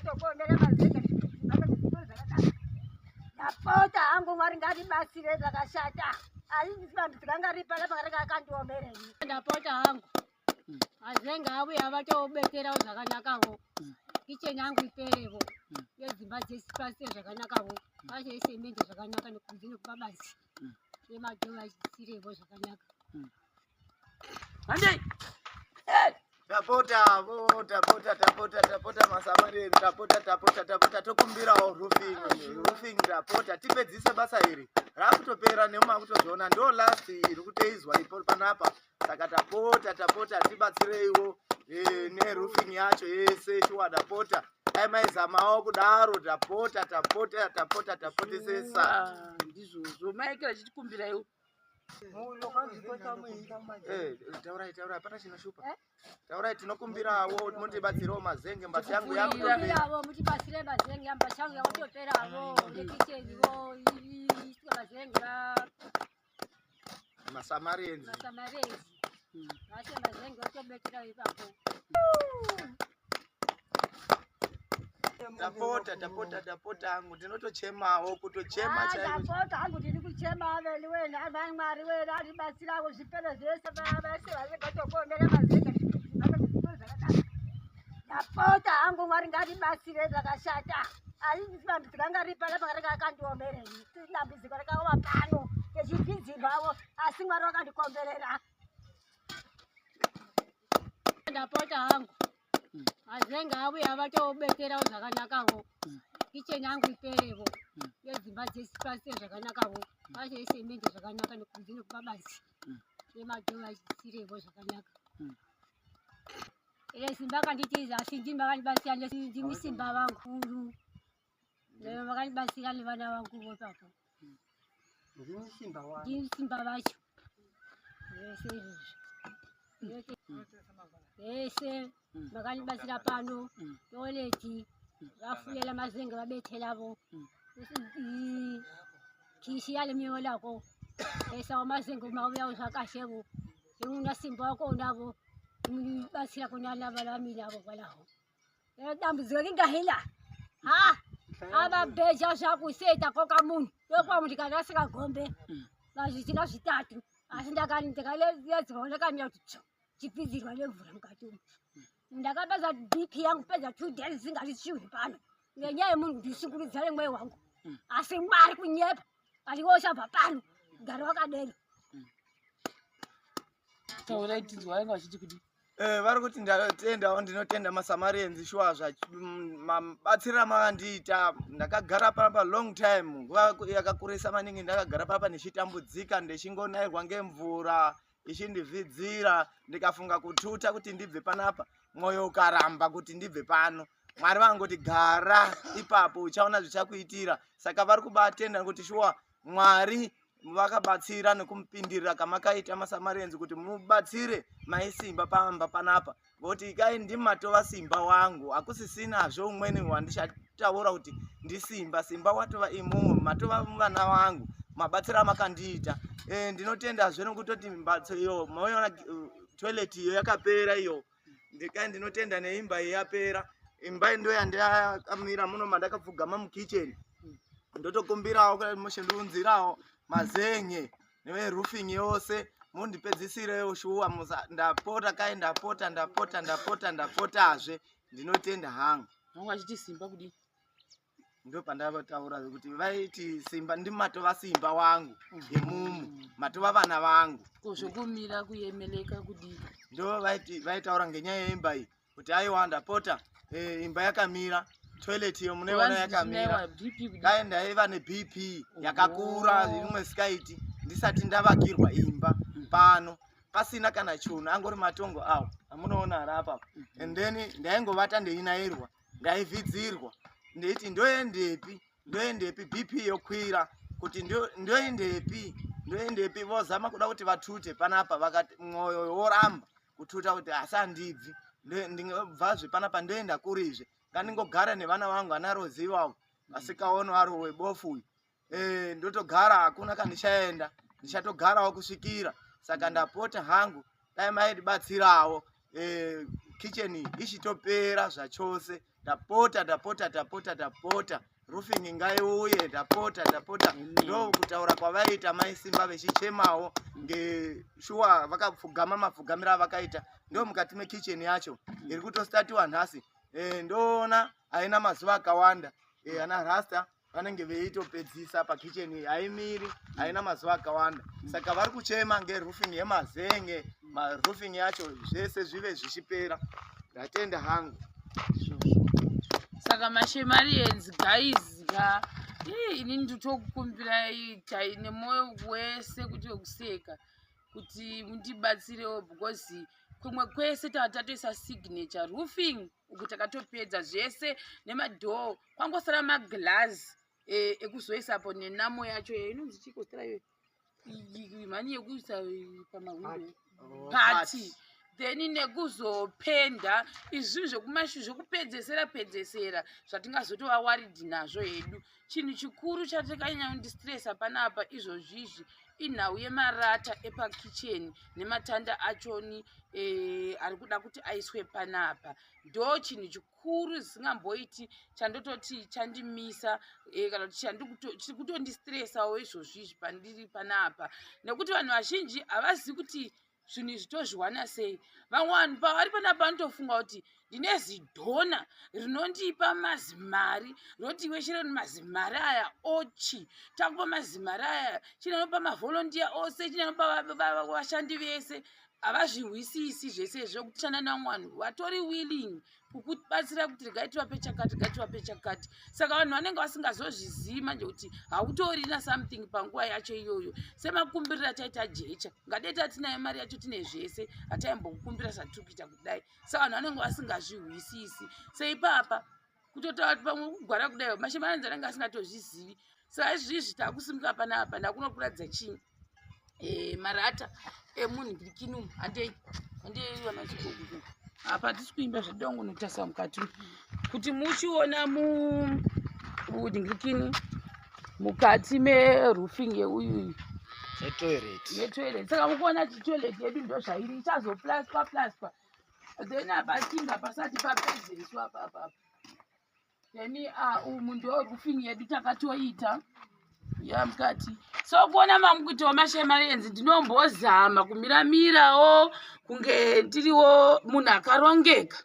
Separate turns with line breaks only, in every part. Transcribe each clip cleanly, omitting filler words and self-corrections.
ndakatokomera mazenga ndapota hangu Mwari ngatibatsire zvakashata. Asi vantu tikangaripa lapakanga akandiomerei. Ndapota hangu mazenga auye avatobekerawo zvakanakawo. Kicheni yangu iperewo. Yedzimba dzesipasi zvakanakawo. Vache isemende zvakanaka nekunze nekubabasi. Nemadhova achisirewo zvakanaka.
Handei.
Tapota masamari tapota tokumbirawo roofing tapota tipedzise basa iri rakutopera nemakutozviona ndo last iri kuteizwa ipo panapa saka tapota tibatsireiwo neroofing yacho yese chiwadapota dai maizamawo kudaro tapotisesa
ndizvozvo maikira chichikumbiraiwo
taurai hapana chinoshupa. Taurai tinokumbirawo mundibatsirewo mazenge mbasi yangu yakutopera.
Mutibatsire mazenge mbasi yangu yakutoperawo nekicheniwo iswa mazenge
Masamarienzi.
Vache mazenge otobekera ipapo.
Tapota hangu ndinotochemawo kutochema chaiko.
Tapota hangu ndiri kuchema aveli wena amai Mwari wena alibatsirawo zvipere zvese vavese vazengatokomera mazenga. Tapota hangu Mwari ngatibatsire zvakashata. Asi vantu tikangaripa lapakanga akandiomerei. Dambudziko rakawa pano nechipfidzirwawo asi Mwari wakandikomberera. Ndapota hangu mazenga auye avatobekerawo zvakanakawo. Kicheni yangu iperewo. Yedzimba dzesipasi zvakanakawo. Vache isemende zvakanaka nekunze nekubabasi. Nemadhova achisirewo zvakanaka. Simba kanditiza asi ndimba kandibatsira ndimi simba vankuru. Lero vakandibatsira nevana vangu vopapo. Ndimi simba vacho. Vese vakandibatsira pano toileti vafulela mazenga vabethelavo. Kishi yale miolako esawo mazenga mauyawo zvakashevo. Imuna simba wako unavo. Batsira kunana valamila avo valaho. Dambudziko ringahila. Ababheja zvakuseta koka munhu. Yokwa munhu kanasika gombe. Vazvitika zvitatu. Asi ndakaledzwa ndakamira kuti chipfidzirwa nemvura mukati umu. Ndakapedza BP yangu pedza 2 days zingazvichiwi pano. Ngenyaya yemunhu ndisunguridzane mwoyo wangu. Asi Mwari kunyepa. Aliwo chabva pano. Garo wakadero.
Taurai tinzwa wanga vachiti kuti
vari kuti ndinotenda masamarienzi shuwa mabatsira makandiita ndakagara panapa long time nguva yakakurisa maningi ndakagara panapa ndichitambudzika ndichingonairwa ngemvura ichindivhidzira ndikafunga kututa kuti ndibve panapa mwoyo ukaramba kuti ndibve pano Mwari vangoti gara ipapo uchaona zvichakuitira saka vari kubatenda kuti shuwa Mwari vakabatsira nekumupindirira kamakaita masamarienzi kuti mubatsire MaiSimba pamba panapa ngoti ikai ndimatova simba wangu akusisinazvo umweni wandishataura kuti ndisimba simba watova imumo matova vana vangu mabatsira makandiita ndinotendazve nokutoti mbatso iyo moona toilet iyo yakapera iyo ndikai ndinotenda neimba iyi yapera imba ndo yandakamira muno mandakapfugama mukitchen ndotokumbirawo kuti mushindiunzirawo mazenye neroofing yose mundipedzisirewo shuwa ndapota kai ndapotazve ndinotenda hangu
vanga vachiti simba kudi
ndo pandavataura kuti vaiti simba ndimatova simba wangu yemumu matova vana vangu
zvokumira kuyemeleka kudi
ndo vaitaura ngenyaya yeimba iyi kuti aiwa ndapota imba yakamira toilet iyo munoona yakamira dai ndaiva neBP yakakura rimwe sikaiti ndisati ndavakirwa imba pano pasina kana chinhu angori matongo awo amunoona arapa and then ndaingovata ndeinairwa ndaivhidzirwa ndeiti ndoendepi BP yokwira kuti ndoendepi vozama kuda kuti vatute panapa vakati mwoyo woramba kututa kuti asandibvi ndingobvazve panapa ndoenda kurizve ngandingogara nevana vangu anarozivawo asikaono ari webofu ndotogara hakuna kandichaenda ndichatogarawo kusvikira saka ndapota hangu dai maidibatsirawo kitchen ichitopera zvachose, tapota roofing ngaiuye, tapota ndo kutaura kwavaita MaiSimba vechichemawo ngeshuwa vakapfugama mapfugamira avakaita, ndo mukati mekitchen yacho iri kutostatiwa nhasi. Ndoona haina mazuva akawanda, ana rasta vanenge veitopedzisa pakitchen, haimiri, haina mazuva akawanda. Saka vari kuchema ngeroofing yemazenge, roofing yacho zvese zvive zvichipera. Ndatenda hangu.
Saka MaiSimba guys, ini nditokukumbirai nemoyo wese kuti wekuseka kuti mundibatsirewo, because kumwe kwese tatoisa signature roofing uku takatopedza zvese nemadhoo, kwangosara maglass ekuzoisapo nenamo yacho inonzi chikosera iyo mhani yekuisa pamawindo pati, then nekuzopenda izvi zvokupedzesera zvatingazotova worried nazvo hedu. Chinhu chikuru chatakanyanyondistressa panapa izvozvizvi inhau yemarata epakitchen nematanda achoni ari kuda kuti aiswe panapa. Ndo chinhu chikuru zvisingamboiti chandototi chandimisa kana kuti chiri kutondistressawo izvozvizvi pandiri panapa, nekuti vanhu vazhinji havazivi kuti zvinhu izvi tozviwana sei. Vamwe vanhu pavari panapa vanotofunga kuti ndine zidhona rinondipa mazimari, rinoti iwe chero mazimari aya ochi, takupa mazimari aya chinanopa mavolontiya ose, chinanopa vashandi vese. Havazvihwisisi zvese izvo kushanda navamwe vanhu vatori willing kukubatsira kuti regai tivape chakati. Saka vanhu vanenge vasingazozvizivi manje kuti hautorina something panguva yacho iyoyo. Semakumbirira taita jecha, ngadei tatinayo mari yacho tine zvese, hataimbokukumbira zvatiri kuita kudai. Saka vanhu vanenge vasingazvihwisisi. Seipapa kutotaura kuti pamwe kugwara kudai MaiSimba anenge asingatozvizivi. Saka izvizvi takusimuka panapa ndakunokuradza chii, marata emunhingirikinumu handei vanachikokuku apa tisi kuimba zvedongo nokutasa mukati kuti muchiona munhingirikini mukati meroofing yeuyu yetoilet. Saka mukuona toilet yedu ndo zvairi ichazoplastwa then apatinga pasati papedzeswa papapa, then umu ndo roofing yedu takatoita yamukati. So kuona mamukutiwo MaiSimba ndinombozama kumiramirawo kunge ndiriwo munhu akarongeka.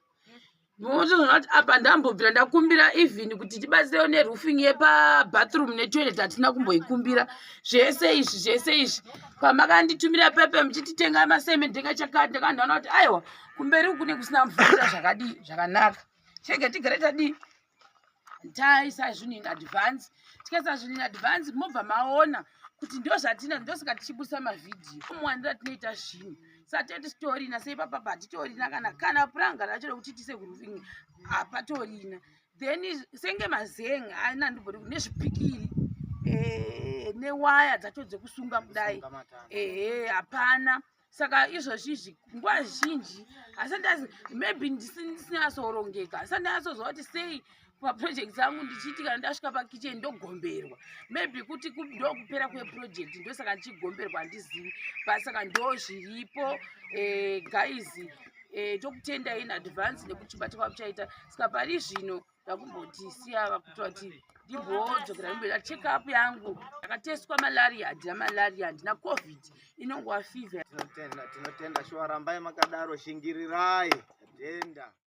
Munotoona kuti apa ndambobvira ndakumbira even kuti tibatsirewo neroofing yepabathroom netoilet hatina kumboikumbira. Zvese izvi pamakanditumira pepe muchititenga masemende ngachakati, ndakandoona kuti aiwa kumberi uku kune kusina mvura zvakanaka, chenge tigare tadii taisa zvinhu in advance. Tikaisa zvinhu in advance mobva maona kuti ndo zvatina, ndosaka tichibusa mavhidhiyo muwandira tinoita zvinhu. Saka toti sitorina seipapa hatitorina kana puranga racho rekuti tise kuroofing hapatorina. Then senge mazen'e aina ndibhori nezvipikiri newaya dzacho dzekusunga kudai hapana. Saka izvozvizvi nguva zhinji hasandazi maybe ndisinyasorongeka, hasandanyatsoziva kuti sei paproject dzangu ndichiti kana ndasvika pakitchen ndogomberwa, maybe kuti ndo kupera kweproject ndosaka ndichigomberwa handizivi. Saka ndo zviripo guys, tokutendai in advance nekuti bata kwamuchaita. Saka pari zvino ndakumboti siya kutora kuti ndimbodzokera ndimboita check up yangu, ndakateswa malaria, handina malaria, handina covid, inongova fever.
Tinotenda shuwa, rambai makadaro, shingirirai, tenda.